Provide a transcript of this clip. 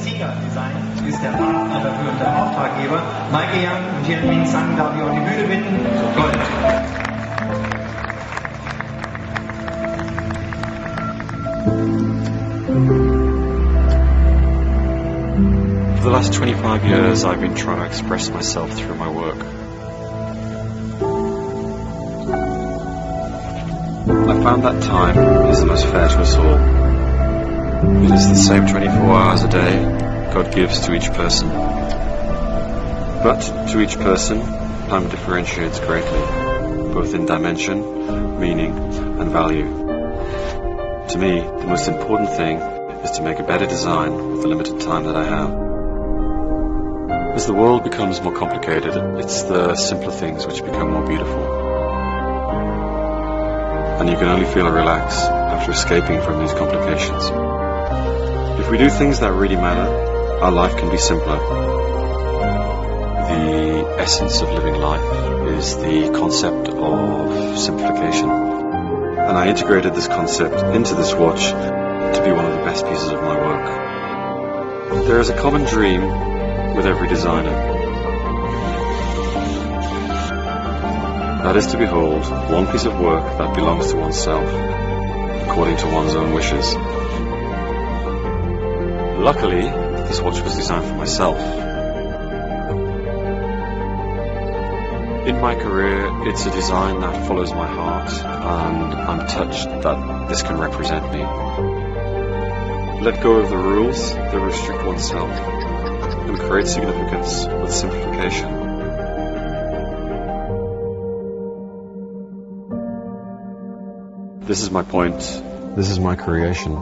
CIGA Design ist der Partner dafür und der Auftraggeber. Maike Young und Youpin Sang darf ich auf die Bühne bitten. Gold. For the last 25 years, I've been trying to express myself through my work. I found that time is the most fair to us all. It is the same 24 hours a day God gives to each person. But to each person, time differentiates greatly, both in dimension, meaning, and value. To me, the most important thing is to make a better design with the limited time that I have. As the world becomes more complicated, it's the simpler things which become more beautiful. And you can only feel relaxed after escaping from these complications. If we do things that really matter, our life can be simpler. The essence of living life is the concept of simplification. And I integrated this concept into this watch to be one of the best pieces of my work. There is a common dream with every designer. That is to behold one piece of work that belongs to oneself, according to one's own wishes. Luckily, this watch was designed for myself. In my career, it's a design that follows my heart, and I'm touched that this can represent me. Let go of the rules that restrict oneself, and create significance with simplification. This is my point. This is my creation.